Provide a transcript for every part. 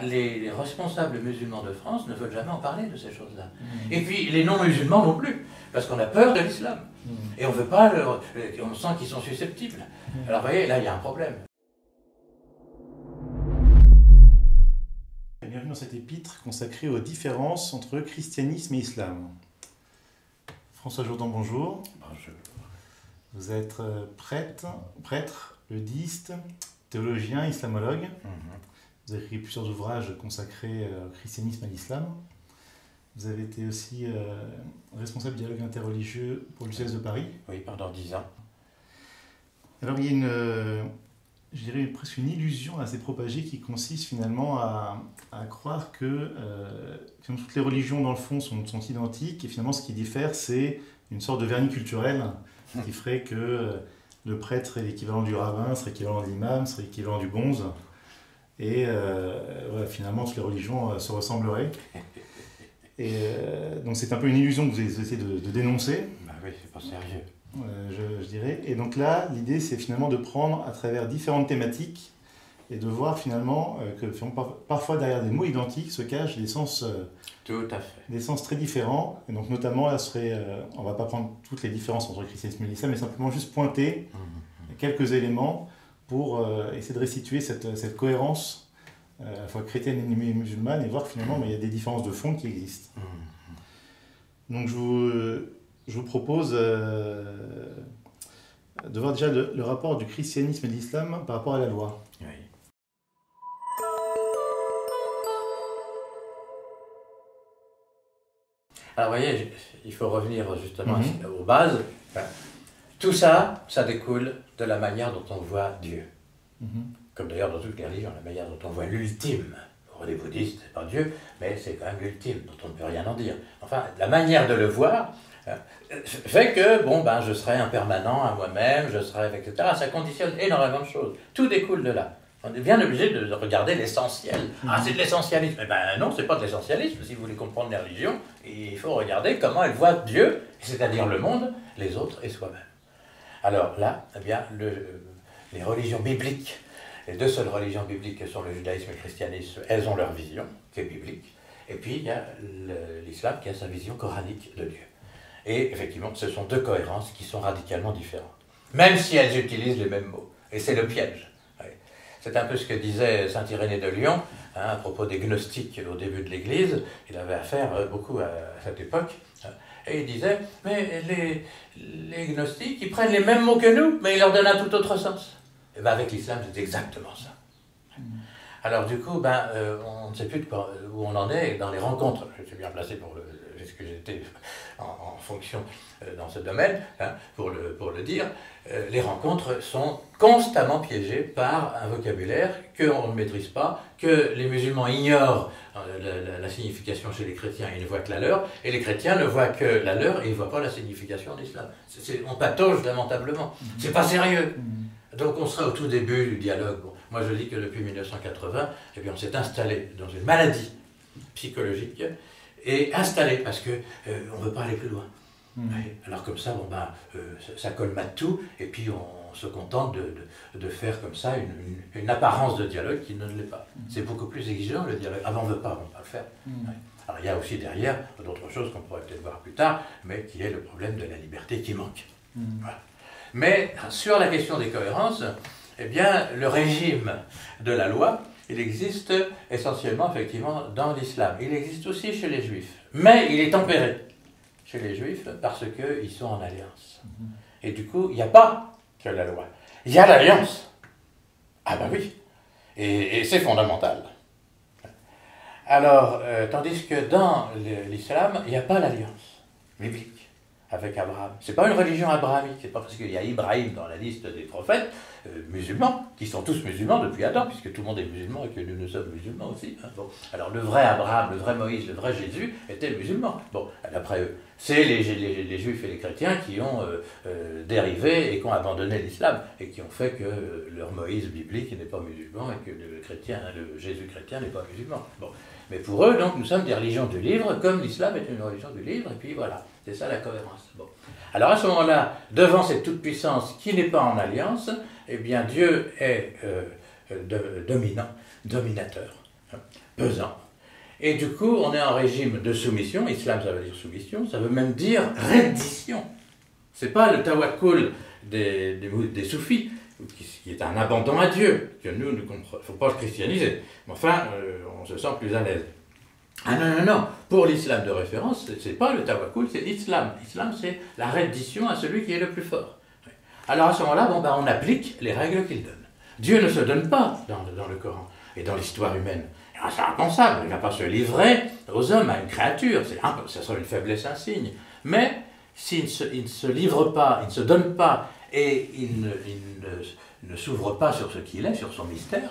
Les responsables musulmans de France ne veulent jamais en parler de ces choses-là. Et puis les non-musulmans non plus, parce qu'on a peur de l'islam. Et on veut pas, on sent qu'ils sont susceptibles. Alors vous voyez, là il y a un problème. Bienvenue dans cet épître consacré aux différences entre christianisme et islam. François Jourdan, bonjour. Bonjour. Vous êtes prêtre, ludiste, théologien, islamologue. Vous avez écrit plusieurs ouvrages consacrés au christianisme et à l'islam. Vous avez été aussi responsable du dialogue interreligieux pour le diocèse de Paris. Oui, pendant 10 ans. Alors il y a je dirais presque une illusion assez propagée qui consiste finalement à croire que toutes les religions dans le fond sont identiques et finalement ce qui diffère c'est une sorte de vernis culturel qui ferait que le prêtre serait l'équivalent du rabbin, serait l'équivalent de l'imam, serait l'équivalent du bonze. Et voilà, finalement, toutes les religions se ressembleraient. Et donc c'est un peu une illusion que vous essayez de dénoncer. Bah oui, c'est pas sérieux. Je dirais. Et donc là, l'idée, c'est finalement de prendre à travers différentes thématiques et de voir finalement que parfois derrière des mots identiques se cachent des sens, Tout à fait. des sens très différents. Et donc notamment, là, on ne va pas prendre toutes les différences entre le christianisme et l'islam, mais simplement juste pointer quelques éléments pour essayer de restituer cette cohérence à la fois chrétienne et musulmane et voir que finalement il y a des différences de fond qui existent. Donc je vous propose de voir déjà le rapport du christianisme et de l'islam par rapport à la loi. Oui. Alors vous voyez, il faut revenir justement aux bases. Tout ça, ça découle de la manière dont on voit Dieu. Comme d'ailleurs dans toutes les religions, la manière dont on voit l'ultime. Pour les bouddhistes, c'est pas Dieu, mais c'est quand même l'ultime, dont on ne peut rien en dire. Enfin, la manière de le voir fait que, je serai impermanent à moi-même, je serai, etc. Ça conditionne énormément de choses. Tout découle de là. On est bien obligé de regarder l'essentiel. Ah, c'est de l'essentialisme. Eh bien non, c'est pas de l'essentialisme. Si vous voulez comprendre les religions, il faut regarder comment elles voient Dieu, c'est-à-dire le monde, les autres et soi-même. Alors là, eh bien, les religions bibliques, les deux seules religions bibliques que sont le judaïsme et le christianisme, elles ont leur vision, qui est biblique. Et puis il y a l'islam qui a sa vision coranique de Dieu. Et effectivement, ce sont deux cohérences qui sont radicalement différentes. Même si elles utilisent les mêmes mots. Et c'est le piège. C'est un peu ce que disait saint Irénée de Lyon, à propos des gnostiques au début de l'Église. Il avait affaire beaucoup à cette époque. Et il disait, mais les gnostiques, ils prennent les mêmes mots que nous, mais ils leur donnent un tout autre sens. Et bien avec l'islam, c'est exactement ça. Alors du coup, on ne sait plus où on en est dans les rencontres. Je suis bien placé puisque j'étais en fonction dans ce domaine, pour le dire. Les rencontres sont constamment piégées par un vocabulaire qu'on ne maîtrise pas, que les musulmans ignorent la signification chez les chrétiens, ils ne voient que la leur, et les chrétiens ne voient que la leur et ils ne voient pas la signification en islam. On patauge lamentablement. C'est pas sérieux. Donc on sera au tout début du dialogue. Bon, moi je dis que depuis 1980, eh bien, on s'est installé dans une maladie psychologique et installé parce que on ne veut pas aller plus loin. Alors comme ça, ça colmate tout et puis on se contente de faire comme ça une apparence de dialogue qui ne l'est pas. C'est beaucoup plus exigeant le dialogue. Avant on ne veut pas le faire. Alors il y a aussi derrière d'autres choses qu'on pourrait peut-être voir plus tard, mais qui est le problème de la liberté qui manque. Voilà. Mais sur la question des cohérences, eh bien, le régime de la loi, il existe essentiellement, effectivement, dans l'islam. Il existe aussi chez les juifs. Mais il est tempéré chez les juifs parce qu'ils sont en alliance. Et du coup, il n'y a pas que la loi. Il y a l'alliance. Ah ben oui. Et c'est fondamental. Alors, tandis que dans l'islam, il n'y a pas l'alliance biblique avec Abraham. C'est pas une religion abrahamique, c'est pas parce qu'il y a Ibrahim dans la liste des prophètes musulmans, qui sont tous musulmans depuis Adam, puisque tout le monde est musulman et que nous sommes musulmans aussi. Bon. Alors le vrai Abraham, le vrai Moïse, le vrai Jésus étaient musulmans. Bon, d'après eux, c'est les juifs et les chrétiens qui ont dérivé et qui ont abandonné l'islam, et qui ont fait que leur Moïse biblique n'est pas musulman et que le Jésus chrétien n'est pas musulman. Bon. Mais pour eux, donc, nous sommes des religions du livre, comme l'islam est une religion du livre, et puis voilà, c'est ça la cohérence. Bon. Alors à ce moment-là, devant cette toute-puissance qui n'est pas en alliance, eh bien Dieu est dominateur. pesant. Et du coup, on est en régime de soumission. Islam, ça veut dire soumission, ça veut même dire reddition. C'est pas le tawakkul des soufis, qui est un abandon à Dieu, que nous ne comprenons. Il ne faut pas le christianiser. Mais enfin, on se sent plus à l'aise. Ah non, non, non. Pour l'islam de référence, c'est pas le tawakkul, c'est l'islam. L'islam, c'est la reddition à celui qui est le plus fort. Alors à ce moment-là, on applique les règles qu'il donne. Dieu ne se donne pas dans le Coran et dans l'histoire humaine. C'est impensable, il ne va pas se livrer aux hommes, à une créature, ça serait une faiblesse insigne. Mais s'il ne se livre pas, il ne se donne pas, et il ne s'ouvre pas sur ce qu'il est, sur son mystère,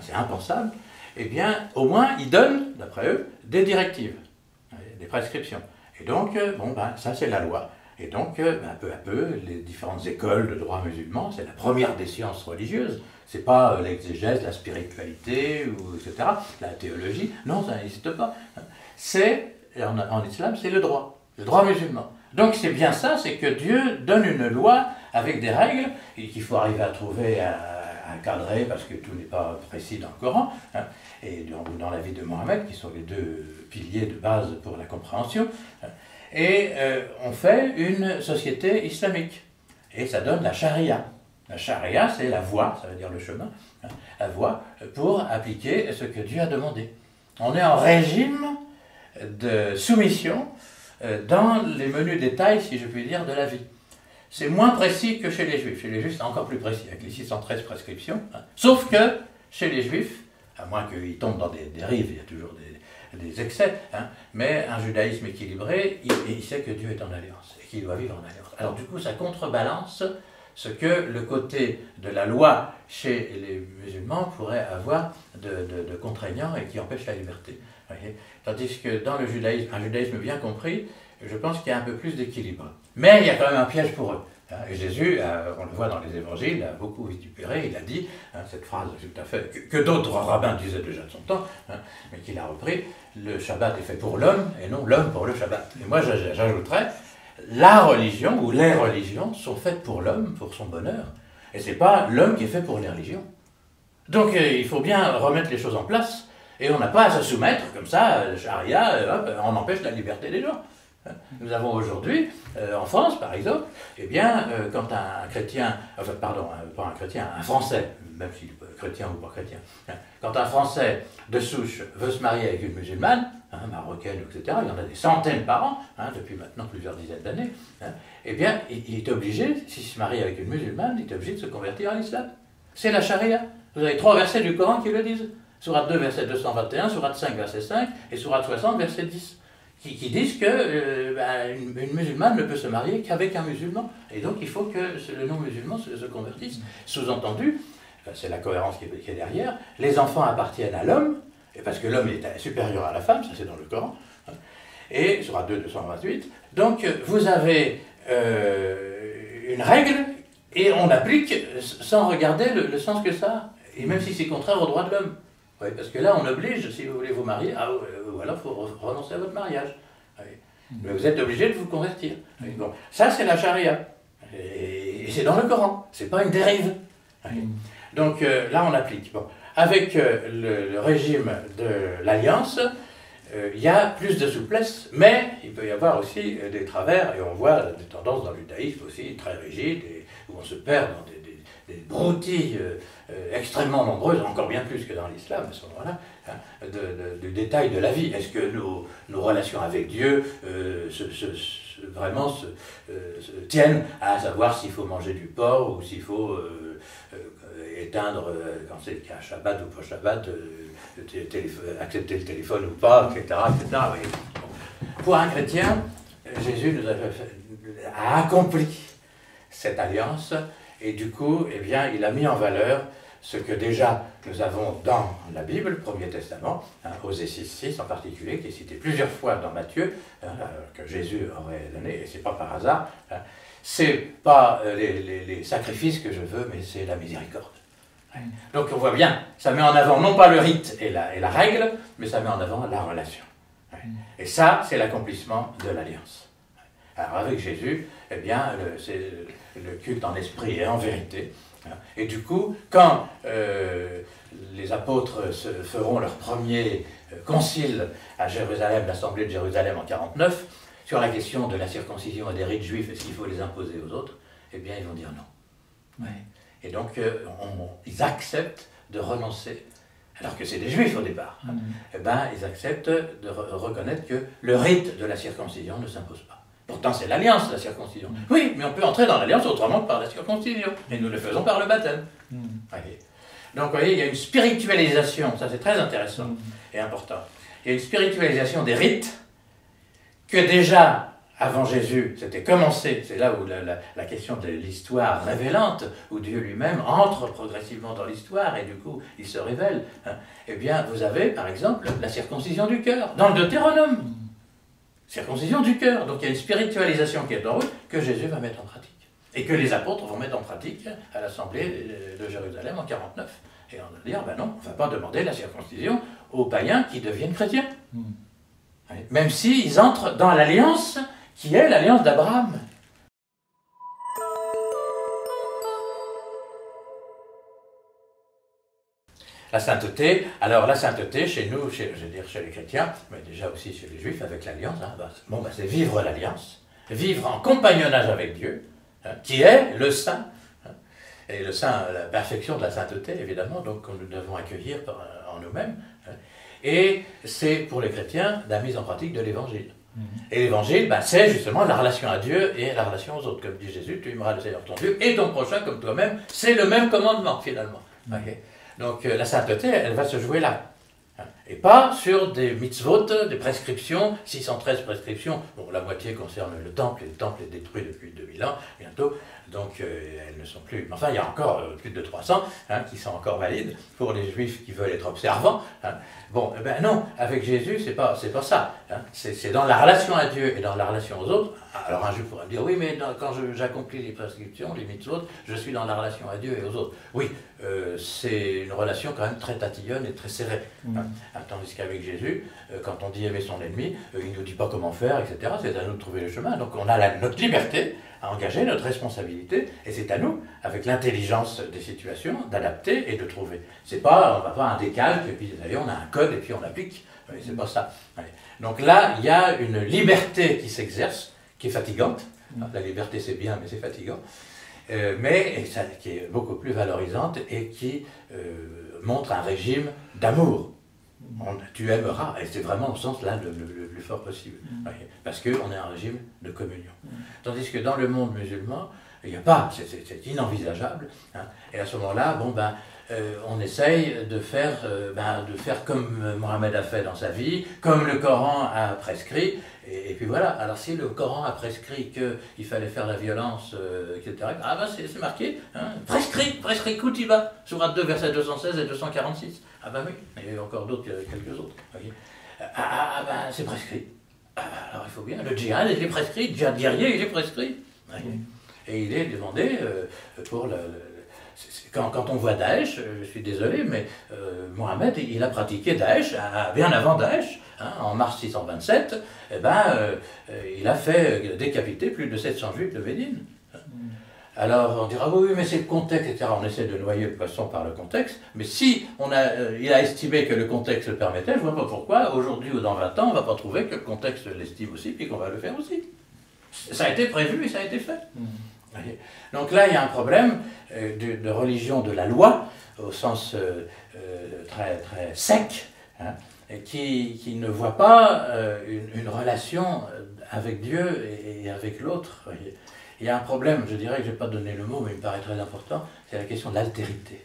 c'est impensable, eh bien, au moins, il donne, d'après eux, des directives, des prescriptions. Et donc, ça c'est la loi. Et donc, peu à peu, les différentes écoles de droit musulman, c'est la première des sciences religieuses. C'est pas l'exégèse, la spiritualité, etc., la théologie. Non, ça n'existe pas. C'est, en islam, c'est le droit musulman. Donc c'est bien ça, c'est que Dieu donne une loi avec des règles et qu'il faut arriver à trouver, à cadrer, parce que tout n'est pas précis dans le Coran, et dans la vie de Mohammed, qui sont les deux piliers de base pour la compréhension. Et on fait une société islamique. Et ça donne la charia. La charia, c'est la voie, ça veut dire le chemin, la voie pour appliquer ce que Dieu a demandé. On est en régime de soumission dans les menus détails, si je puis dire, de la vie. C'est moins précis que chez les Juifs. Chez les Juifs, c'est encore plus précis, avec les 613 prescriptions. Sauf que chez les Juifs, à moins qu'ils tombent dans des dérives, il y a toujours des excès, mais un judaïsme équilibré, il sait que Dieu est en alliance et qu'il doit vivre en alliance. Alors du coup, ça contrebalance ce que le côté de la loi chez les musulmans pourrait avoir de contraignant et qui empêche la liberté. Voyez, tandis que dans le judaïsme, un judaïsme bien compris, je pense qu'il y a un peu plus d'équilibre. Mais il y a quand même un piège pour eux. Et Jésus, on le voit dans les évangiles, a beaucoup vitupéré, il a dit, cette phrase tout à fait, que d'autres rabbins disaient déjà de son temps, mais qu'il a repris, le Shabbat est fait pour l'homme et non l'homme pour le Shabbat. Et moi j'ajouterais, la religion ou les religions sont faites pour l'homme, pour son bonheur, et c'est pas l'homme qui est fait pour les religions. Donc il faut bien remettre les choses en place, et on n'a pas à se soumettre comme ça, charia, on empêche la liberté des gens. Nous avons aujourd'hui, en France par exemple, eh bien, quand un chrétien, enfin pardon, pas un chrétien, un Français, même s'il est chrétien ou pas chrétien, quand un Français de souche veut se marier avec une musulmane, marocaine, etc., il y en a des centaines par an, depuis maintenant plusieurs dizaines d'années, eh bien, il est obligé, s'il se marie avec une musulmane, il est obligé de se convertir à l'islam. C'est la charia. Vous avez 3 versets du Coran qui le disent. Sourate 2, verset 221, Sourate 5, verset 5, et Sourate 60, verset 10. Qui disent qu'une musulmane ne peut se marier qu'avec un musulman. Et donc il faut que le non-musulman se convertisse. Sous-entendu, c'est la cohérence qui est derrière, les enfants appartiennent à l'homme, et parce que l'homme est supérieur à la femme, ça c'est dans le Coran, et sur 2, 228. Donc vous avez une règle, et on applique sans regarder le sens que ça a, et même si c'est contraire au droit de l'homme. Oui, parce que là, on oblige, si vous voulez vous marier, ou alors il faut renoncer à votre mariage. Oui. Mais vous êtes obligé de vous convertir. Oui. Bon, ça, c'est la charia. Et c'est dans le Coran. C'est pas une dérive. Oui. Donc là, on applique. Bon. Avec le régime de l'alliance, il y a plus de souplesse, mais il peut y avoir aussi des travers, et on voit des tendances dans le judaïsme aussi très rigides, où on se perd dans des broutilles extrêmement nombreuses, encore bien plus que dans l'islam à ce moment-là, du détail de la vie. Est-ce que nos relations avec Dieu vraiment se tiennent à savoir s'il faut manger du porc ou s'il faut éteindre, quand c'est un Shabbat ou pas Shabbat, accepter le téléphone ou pas, etc. etc. Oui. Bon. Pour un chrétien, Jésus a accompli cette alliance, et du coup, eh bien, il a mis en valeur ce que déjà nous avons dans la Bible, le Premier Testament, Osée 6.6 en particulier, qui est cité plusieurs fois dans Matthieu, que Jésus aurait donné, et c'est pas par hasard. C'est pas les sacrifices que je veux, mais c'est la miséricorde. Donc on voit bien, ça met en avant non pas le rite et la règle, mais ça met en avant la relation. Et ça, c'est l'accomplissement de l'alliance. Alors avec Jésus, eh bien, c'est le culte en esprit et en vérité, Et du coup, quand les apôtres feront leur premier concile à Jérusalem, l'Assemblée de Jérusalem en 49, sur la question de la circoncision et des rites juifs, est-ce qu'il faut les imposer aux autres? Eh bien, ils vont dire non. Ouais. Et donc, ils acceptent de renoncer, alors que c'est des juifs au départ, eh ben, ils acceptent de reconnaître que le rite de la circoncision ne s'impose pas. Pourtant, c'est l'alliance, la circoncision. Oui, mais on peut entrer dans l'alliance autrement que par la circoncision, et nous le faisons par le baptême. Okay. Donc, vous voyez, il y a une spiritualisation, ça c'est très intéressant et important. Il y a une spiritualisation des rites que déjà, avant Jésus, c'était commencé, c'est là où la question de l'histoire révélante, où Dieu lui-même entre progressivement dans l'histoire et du coup, il se révèle. Eh bien, vous avez, par exemple, la circoncision du cœur, dans le Deutéronome. Circoncision du cœur. Donc il y a une spiritualisation qui est en route que Jésus va mettre en pratique. Et que les apôtres vont mettre en pratique à l'Assemblée de Jérusalem en 49. Et on va dire, ben non, on ne va pas demander la circoncision aux païens qui deviennent chrétiens. Même s'ils entrent dans l'alliance qui est l'alliance d'Abraham. La sainteté, alors la sainteté chez nous, je veux dire chez les chrétiens, mais déjà aussi chez les juifs avec l'alliance, c'est vivre l'alliance, vivre en compagnonnage avec Dieu, qui est le saint, et le saint, la perfection de la sainteté évidemment, donc que nous devons accueillir en nous-mêmes, et c'est pour les chrétiens la mise en pratique de l'évangile. Et l'évangile, c'est justement la relation à Dieu et la relation aux autres. Comme dit Jésus, tu aimeras le Seigneur ton Dieu et ton prochain comme toi-même. C'est le même commandement finalement. Okay. Donc la sainteté, elle va se jouer là. Et pas sur des mitzvot, des prescriptions, 613 prescriptions. Bon, la moitié concerne le temple, et le temple est détruit depuis 2000 ans, bientôt. Donc elles ne sont plus... Enfin, il y a encore plus de 300 qui sont encore valides pour les juifs qui veulent être observants. Bon, eh ben non, avec Jésus, c'est pas ça. C'est dans la relation à Dieu et dans la relation aux autres. Alors un juif pourrait me dire, oui, mais quand j'accomplis les prescriptions, les mitzvot, je suis dans la relation à Dieu et aux autres. Oui, c'est une relation quand même très tatillonne et très serrée. Tandis qu'avec Jésus, quand on dit aimer son ennemi, il ne nous dit pas comment faire, etc. C'est à nous de trouver le chemin. Donc on a notre liberté à engager, notre responsabilité, et c'est à nous, avec l'intelligence des situations, d'adapter et de trouver. C'est pas, on ne va pas un décalque, et puis d'ailleurs on a un code, et puis on l'applique. C'est pas ça. Donc là, il y a une liberté qui s'exerce, qui est fatigante. La liberté c'est bien, mais c'est fatigant. Mais qui est beaucoup plus valorisante et qui montre un régime d'amour. Tu aimeras, et c'est vraiment au sens là le plus fort possible, parce qu'on est un régime de communion. Tandis que dans le monde musulman, il n'y a pas, c'est inenvisageable, et à ce moment-là, on essaye de faire comme Mohammed a fait dans sa vie, comme le Coran a prescrit, et puis voilà. Alors si le Coran a prescrit qu'il fallait faire la violence, etc., c'est marqué, prescrit Kutiba, Sourate 2, versets 216 et 246. Ah ben oui, il y a encore d'autres, quelques autres. C'est prescrit. Alors il faut bien, le djihad, il est prescrit, le djihad guerrier, il est prescrit. Et il est demandé pour quand on voit Daesh, je suis désolé, mais Mohammed, il a pratiqué Daesh bien avant Daesh, en mars 627, il a fait décapiter plus de 700 juifs de Médine. Alors on dira, oui, mais c'est le contexte, etc. On essaie de noyer le poisson par le contexte, mais si il a estimé que le contexte le permettait, je ne vois pas pourquoi, aujourd'hui ou dans 20 ans, on ne va pas trouver que le contexte l'estime aussi, puis qu'on va le faire aussi. Ça a été prévu et ça a été fait. Donc là, il y a un problème de religion de la loi, au sens très, très sec, qui ne voit pas une relation avec Dieu et avec l'autre. Il y a un problème, je dirais que je n'ai pas donné le mot, mais il me paraît très important, c'est la question de l'altérité.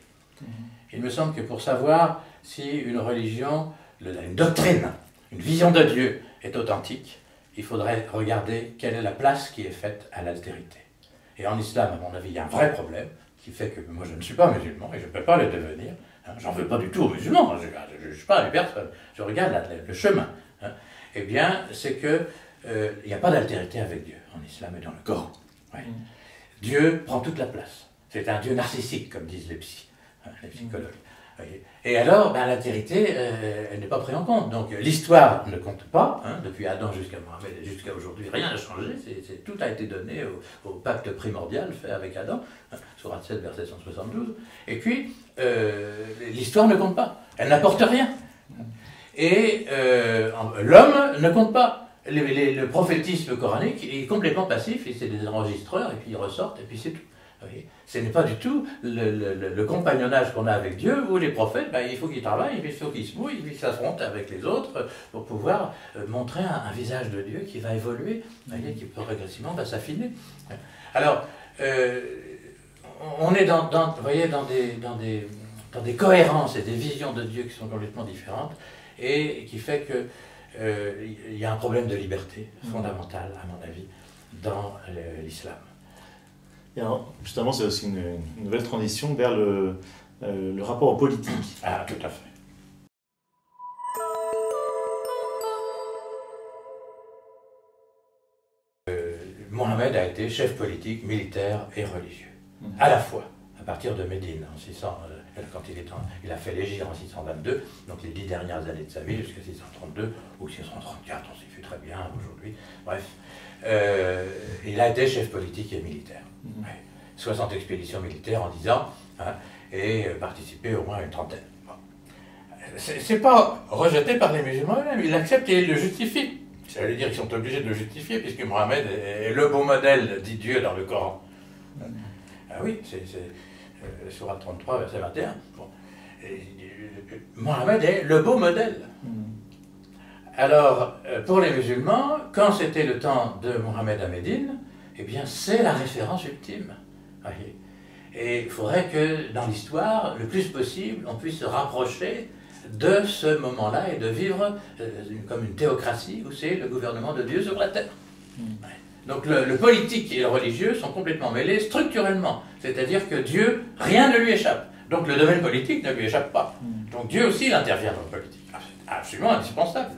Il me semble que pour savoir si une religion, une doctrine, une vision de Dieu est authentique, il faudrait regarder quelle est la place qui est faite à l'altérité. Et en islam, à mon avis, il y a un vrai problème qui fait que moi je ne suis pas musulman et je ne peux pas le devenir. J'en veux pas du tout aux musulmans, je ne suis pas une personne, je regarde le chemin. Eh bien, c'est qu'il n'y a pas d'altérité avec Dieu en islam et dans le Coran. Dieu prend toute la place. C'est un Dieu narcissique, comme disent les psychologues. Et alors, ben, l'altérité, elle n'est pas prise en compte. Donc l'histoire ne compte pas, hein, depuis Adam jusqu'à Mohammed et jusqu'à aujourd'hui, rien n'a changé, tout a été donné au pacte primordial fait avec Adam, hein, sourate 7, verset 172. Et puis, l'histoire ne compte pas, elle n'apporte rien. Et l'homme ne compte pas. Le prophétisme coranique est complètement passif, c'est des enregistreurs, et puis ils ressortent, et puis c'est tout. Ce n'est pas du tout le compagnonnage qu'on a avec Dieu, où les prophètes, ben, il faut qu'ils travaillent, il faut qu'ils se mouillent, ils s'affrontent avec les autres pour pouvoir montrer un visage de Dieu qui va évoluer, qui progressivement va s'affiner. Alors, on est dans des cohérences et des visions de Dieu qui sont complètement différentes, et qui fait que il y a un problème de liberté fondamentale, à mon avis, dans l'islam. Et alors, justement, c'est aussi une nouvelle transition vers le rapport au politique. Ah, tout à fait. Mohammed a été chef politique, militaire et religieux, à la fois, à partir de Médine, en 600, quand il a fait l'hégire en 622, donc les 10 dernières années de sa vie, jusqu'à 632, ou 634, on s'y fut très bien aujourd'hui, bref. Il a été chef politique et militaire. 60 expéditions militaires en 10 ans, hein, et participé au moins à une trentaine. Bon. C'est pas rejeté par les musulmans eux-mêmes, ils l'acceptent et ils le justifient. Ça veut dire qu'ils sont obligés de le justifier, puisque Mohammed est le beau modèle, dit Dieu dans le Coran. Ah oui, c'est Sourate 33, verset 21. Bon. Mohammed est le beau modèle. Alors, pour les musulmans, quand c'était le temps de Mohammed à Médine, eh bien, c'est la référence ultime. Et il faudrait que, dans l'histoire, le plus possible, on puisse se rapprocher de ce moment-là et de vivre comme une théocratie où c'est le gouvernement de Dieu sur la terre. Donc le politique et le religieux sont complètement mêlés structurellement, c'est-à-dire que Dieu, rien ne lui échappe. Donc le domaine politique ne lui échappe pas. Donc Dieu aussi, il intervient dans le politique. C'est absolument indispensable.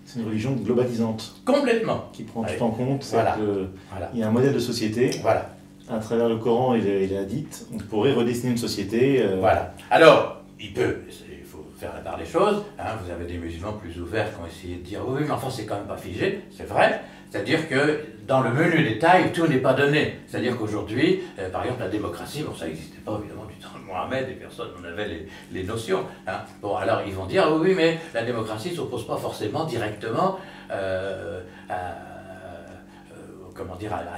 C'est une religion globalisante. Complètement. Qui prend tout en compte. Voilà. Il y a un modèle de société. Voilà. À travers le Coran et les hadiths, on pourrait redessiner une société. Voilà. Alors, il faut faire la part des choses. Hein, vous avez des musulmans plus ouverts qui ont essayé de dire oui, mais enfin, c'est quand même pas figé. C'est vrai. C'est-à-dire que dans le menu détail, tout n'est pas donné. C'est-à-dire qu'aujourd'hui, par exemple, la démocratie, bon, ça n'existait pas évidemment du temps de Mohammed, et personne n'en avait les notions. Hein. Bon, alors ils vont dire oui, mais la démocratie ne s'oppose pas forcément directement à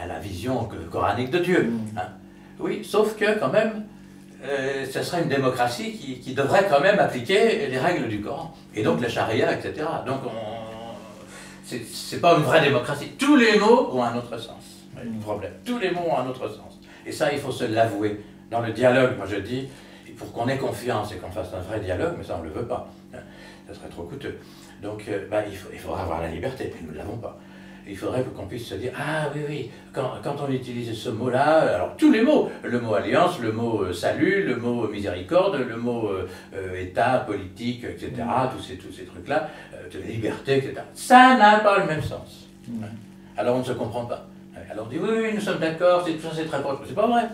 la vision coranique de Dieu. Hein. Oui, sauf que quand même, ce serait une démocratie qui devrait quand même appliquer les règles du Coran, et donc la charia, etc. Donc c'est pas une vraie démocratie. Tous les mots ont un autre sens. Le problème. Tous les mots ont un autre sens. Et ça, il faut se l'avouer. Dans le dialogue, moi je dis, pour qu'on ait confiance et qu'on fasse un vrai dialogue, mais ça on ne le veut pas. Hein, ça serait trop coûteux. Donc il faudra avoir la liberté, mais nous ne l'avons pas. Il faudrait qu'on puisse se dire, ah oui, quand on utilise ce mot-là, alors tous les mots, le mot alliance, le mot salut, le mot miséricorde, le mot État, politique, etc., tous ces trucs-là, de liberté, etc., ça n'a pas le même sens. Alors on ne se comprend pas. Alors on dit, oui, nous sommes d'accord, c'est très proche. C'est pas vrai.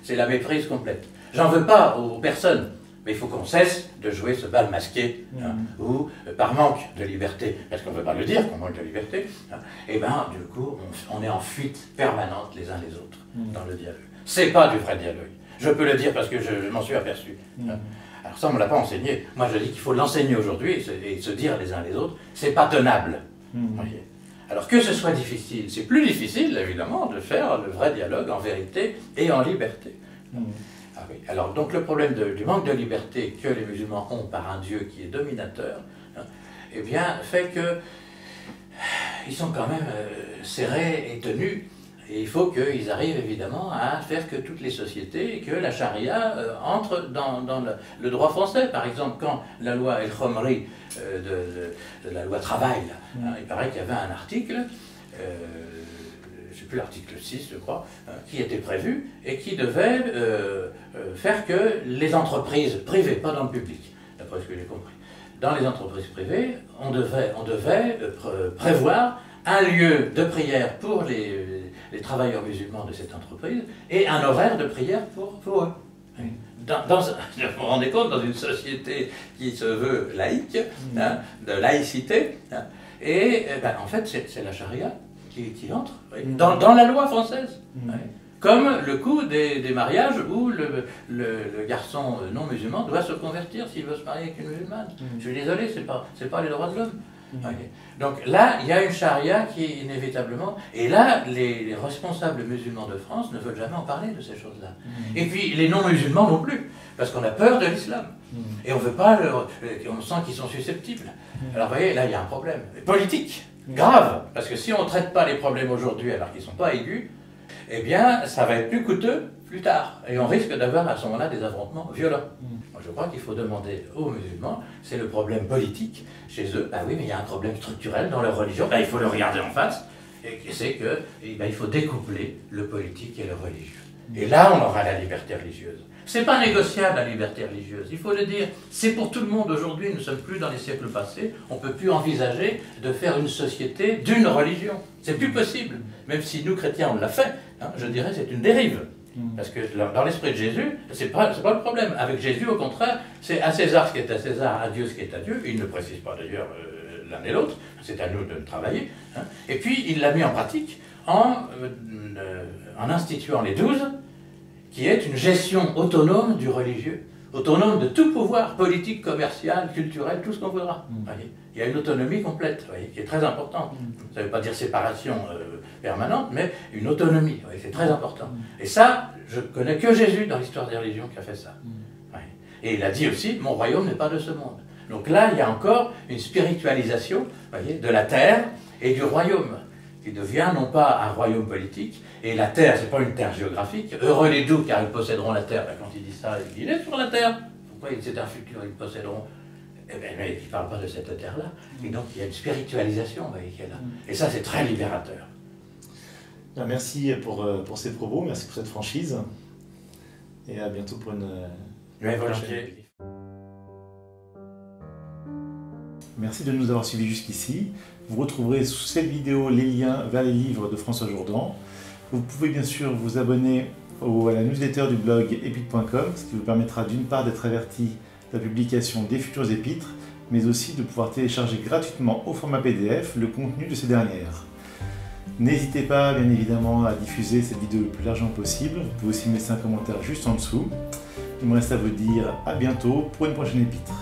C'est la méprise complète. J'en veux pas aux personnes. Mais il faut qu'on cesse de jouer ce bal masqué, hein, où, par manque de liberté, parce qu'on ne peut pas le dire qu'on manque de liberté, hein, et bien, du coup, on est en fuite permanente les uns les autres dans le dialogue. C'est pas du vrai dialogue. Je peux le dire parce que je m'en suis aperçu. Hein. Alors ça, on ne me l'a pas enseigné. Moi, je dis qu'il faut l'enseigner aujourd'hui et se dire les uns les autres, c'est pas tenable. Voyez. Alors que ce soit difficile, c'est plus difficile, évidemment, de faire le vrai dialogue en vérité et en liberté. Ah oui. Alors, donc, le problème du manque de liberté que les musulmans ont par un Dieu qui est dominateur, hein, eh bien, fait que ils sont quand même serrés et tenus. Et il faut qu'ils arrivent, évidemment, à faire que toutes les sociétés, et que la charia entre dans le droit français. Par exemple, quand la loi El Khomri, de la loi travail, là, hein, il paraît qu'il y avait un article, je ne sais plus, l'article 6, je crois, qui était prévu et qui devait faire que les entreprises privées, pas dans le public, d'après ce que j'ai compris, dans les entreprises privées, on devait prévoir un lieu de prière pour les travailleurs musulmans de cette entreprise et un horaire de prière pour eux. Vous vous rendez compte, dans une société qui se veut laïque, hein, de laïcité, hein, et ben, en fait c'est la charia qui entre dans la loi française. Ouais. Comme le coup des mariages où le garçon non musulman doit se convertir s'il veut se marier avec une musulmane. Je suis désolé, c'est pas les droits de l'homme. Okay. Donc là, il y a une charia qui est inévitablement... Et là, les responsables musulmans de France ne veulent jamais en parler de ces choses-là. Et puis les non-musulmans non plus, parce qu'on a peur de l'islam. Et on veut pas... on sent qu'ils sont susceptibles. Alors vous voyez, là, il y a un problème. Politique, grave. Parce que si on ne traite pas les problèmes aujourd'hui alors qu'ils ne sont pas aigus, eh bien, ça va être plus coûteux plus tard. Et on risque d'avoir à ce moment-là des affrontements violents. Moi, je crois qu'il faut demander aux musulmans, c'est le problème politique chez eux. Ben oui, mais il y a un problème structurel dans leur religion. Ben, il faut le regarder en face. Et c'est que ben, il faut découpler le politique et le religieux. Et là, on aura la liberté religieuse. C'est pas négociable, la liberté religieuse. Il faut le dire. C'est pour tout le monde aujourd'hui. Nous ne sommes plus dans les siècles passés. On ne peut plus envisager de faire une société d'une religion. C'est plus possible. Même si nous, chrétiens, on l'a fait, hein, je dirais c'est une dérive. Parce que dans l'esprit de Jésus, c'est pas le problème. Avec Jésus, au contraire, c'est à César ce qui est à César, à Dieu ce qui est à Dieu. Il ne précise pas d'ailleurs l'un et l'autre. C'est à nous de travailler. Hein. Et puis, il l'a mis en pratique en instituant les 12, qui est une gestion autonome du religieux, autonome de tout pouvoir politique, commercial, culturel, tout ce qu'on voudra. Il y a une autonomie complète, qui est très importante. Ça ne veut pas dire séparation permanente, mais une autonomie, c'est très important. Et ça, je ne connais que Jésus dans l'histoire des religions qui a fait ça. Et il a dit aussi, mon royaume n'est pas de ce monde. Donc là, il y a encore une spiritualisation de la terre et du royaume, qui devient non pas un royaume politique, et la terre, ce n'est pas une terre géographique. Heureux les doux, car ils posséderont la terre. Ben, quand il dit ça, il est sur la terre. Pourquoi c'est un futur, ils posséderont? Eh bien, mais il ne parle pas de cette terre-là. Et donc, il y a une spiritualisation qui est là. Et ça, c'est très libérateur. Bien, merci pour ces propos, merci pour cette franchise. Et à bientôt pour une... volontiers. Merci de nous avoir suivis jusqu'ici. Vous retrouverez sous cette vidéo les liens vers les livres de François Jourdan. Vous pouvez bien sûr vous abonner à la newsletter du blog épître.com, ce qui vous permettra d'une part d'être averti de la publication des futurs épîtres, mais aussi de pouvoir télécharger gratuitement au format PDF le contenu de ces dernières. N'hésitez pas bien évidemment à diffuser cette vidéo le plus largement possible. Vous pouvez aussi me laisser un commentaire juste en dessous. Il me reste à vous dire à bientôt pour une prochaine épître.